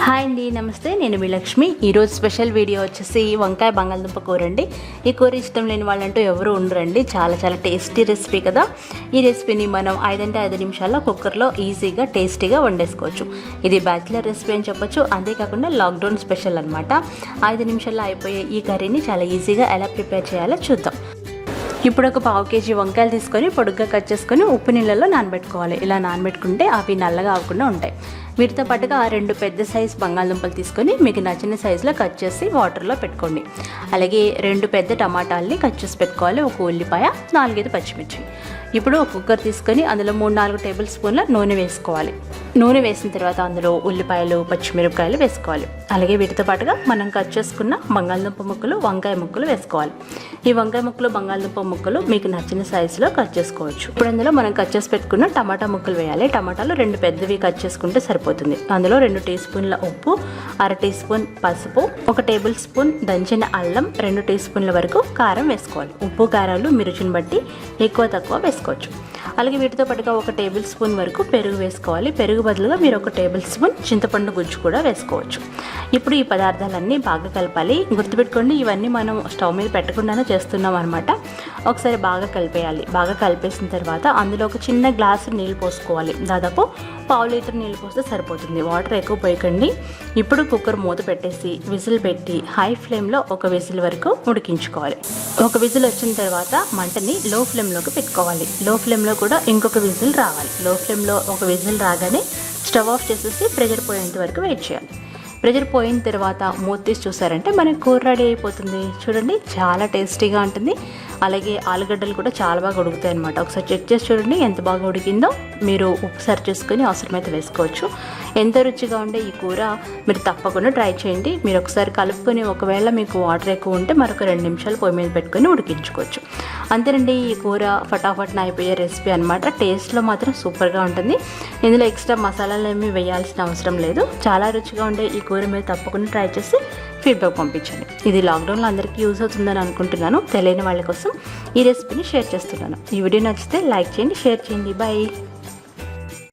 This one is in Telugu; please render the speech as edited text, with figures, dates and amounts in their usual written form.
హాయ్ అండి, నమస్తే. నేను మీ లక్ష్మి. ఈరోజు స్పెషల్ వీడియో వచ్చేసి వంకాయ బంగాళదుంప కూర అండి. ఈ కూర ఇష్టం లేని వాళ్ళంటూ ఎవరు ఉండరండి. చాలా టేస్టీ రెసిపీ కదా. ఈ రెసిపీని మనం 5 నిమిషాల్లో కుక్కర్లో ఈజీగా టేస్టీగా వండేసుకోవచ్చు. ఇది బ్యాచిలర్ రెసిపీ అని చెప్పొచ్చు. అంతేకాకుండా లాక్డౌన్ స్పెషల్ అనమాట. 5 నిమిషాల్లో అయిపోయే ఈ కర్రీని చాలా ఈజీగా ఎలా ప్రిపేర్ చేయాలో చూద్దాం. ఇప్పుడు ఒక 1/2 కేజీ వంకాయలు తీసుకొని పొడుగ్గా కట్ చేసుకొని ఉప్పు నీళ్ళల్లో నానబెట్టుకోవాలి. ఇలా నానబెట్టుకుంటే అవి నల్లగా అవ్వకుండా ఉంటాయి. వీటితో పాటుగా 2 పెద్ద సైజు బంగాళదుంపలు తీసుకొని మీకు నచ్చిన సైజులో కట్ చేసి వాటర్లో పెట్టుకోండి. అలాగే 2 పెద్ద టమాటాలని కట్ చేసి పెట్టుకోవాలి. 1 ఉల్లిపాయ, 4-5 పచ్చిమిర్చి. ఇప్పుడు ఒక కుక్కర్ తీసుకొని అందులో 3-4 టేబుల్ స్పూన్ల నూనె వేసుకోవాలి. నూనె వేసిన తర్వాత అందులో ఉల్లిపాయలు, పచ్చిమిరపకాయలు వేసుకోవాలి. అలాగే వీటితో పాటుగా మనం కట్ చేసుకున్న బంగాళదుంప ముక్కలు, వంకాయ ముక్కలు వేసుకోవాలి. ఈ వంకాయ ముక్కలు, బంగాళదుంప ముక్కలు మీకు నచ్చిన సైజులో కట్ చేసుకోవచ్చు. ఇప్పుడు అందులో మనం కట్ చేసి పెట్టుకున్న టమాటా ముక్కలు వేయాలి. టమాటాలు 2 పెద్దవి కట్ చేసుకుంటే సరిపోతుంది. అందులో 2 టీ స్పూన్ల ఉప్పు, 1/2 టీ స్పూన్ పసుపు, 1 టేబుల్ స్పూన్ దంచిన అల్లం, 2 టీ స్పూన్ల వరకు కారం వేసుకోవాలి. ఉప్పు కారాలు మీ రుచిని బట్టి ఎక్కువ తక్కువ వేసుకోవచ్చు. అలాగే వీటితో పాటుగా 1 టేబుల్ స్పూన్ వరకు పెరుగు వేసుకోవాలి. పెరుగు బదులుగా మీరు 1 టేబుల్ స్పూన్ చింతపండు గుజ్జు కూడా వేసుకోవచ్చు. ఇప్పుడు ఈ పదార్థాలన్నీ బాగా కలపాలి. గుర్తుపెట్టుకోండి, ఇవన్నీ మనం స్టవ్ మీద పెట్టకుండానే చేస్తున్నాం అనమాట. ఒకసారి బాగా కలిపేయాలి. బాగా కలిపేసిన తర్వాత అందులో ఒక చిన్న గ్లాసు నీళ్ళు పోసుకోవాలి. దాదాపు 1/2 లీటర్ నీళ్ళు పోస్తే సరిపోతుంది. వాటర్ ఎక్కువ పోయకండి. ఇప్పుడు కుక్కర్ మూత పెట్టేసి విజిల్ పెట్టి హై ఫ్లేమ్లో 1 విజిల్ వరకు ఉడికించుకోవాలి. 1 విజిల్ వచ్చిన తర్వాత మంటని లో ఫ్లేమ్లోకి పెట్టుకోవాలి. లో ఫ్లేమ్లో కూడా ఇంకొక విజిల్ రావాలి. లో ఫ్లేమ్లో 1 విజిల్ రాగానే స్టవ్ ఆఫ్ చేసేసి ప్రెషర్ పోయేంత వరకు వెయిట్ చేయాలి. ప్రెషర్ పోయిన తర్వాత మూత తీసి చూసారంటే మనకి కూర రెడీ అయిపోతుంది. చూడండి, చాలా టేస్టీగా ఉంటుంది. అలాగే ఆలుగడ్డలు కూడా చాలా బాగా ఉడుకుతాయి అనమాట. ఒకసారి చెక్ చేసి చూడండి ఎంత బాగా ఉడికిందో. మీరు ఉప్పు సరి చేసుకొని అవసరమైతే వేసుకోవచ్చు. ఎంత రుచిగా ఉండే ఈ కూర మీరు తప్పకుండా ట్రై చేయండి. మీరు ఒకసారి కలుపుకొని ఒకవేళ మీకు వాటర్ ఎక్కువ ఉంటే మరొక 2 నిమిషాలు పొయ్యి మీద పెట్టుకొని ఉడికించుకోవచ్చు. అంతేనండి, ఈ కూర ఫటాఫట్ అయిపోయే రెసిపీ అనమాట. టేస్ట్లో మాత్రం సూపర్గా ఉంటుంది. ఇందులో ఎక్స్ట్రా మసాలాలు ఏమీ వేయాల్సిన అవసరం లేదు. చాలా రుచిగా ఉండే ఈ కూర మీరు తప్పకుండా ట్రై చేసి ఫీడ్బ్యాక్ పంపించండి. ఇది లాక్డౌన్లో అందరికీ యూజ్ అవుతుందని అనుకుంటున్నాను. తెలియని వాళ్ళ కోసం ఈ రెసిపీని షేర్ చేస్తున్నాను. ఈ వీడియో నచ్చితే లైక్ చేయండి, షేర్ చేయండి. బాయ్.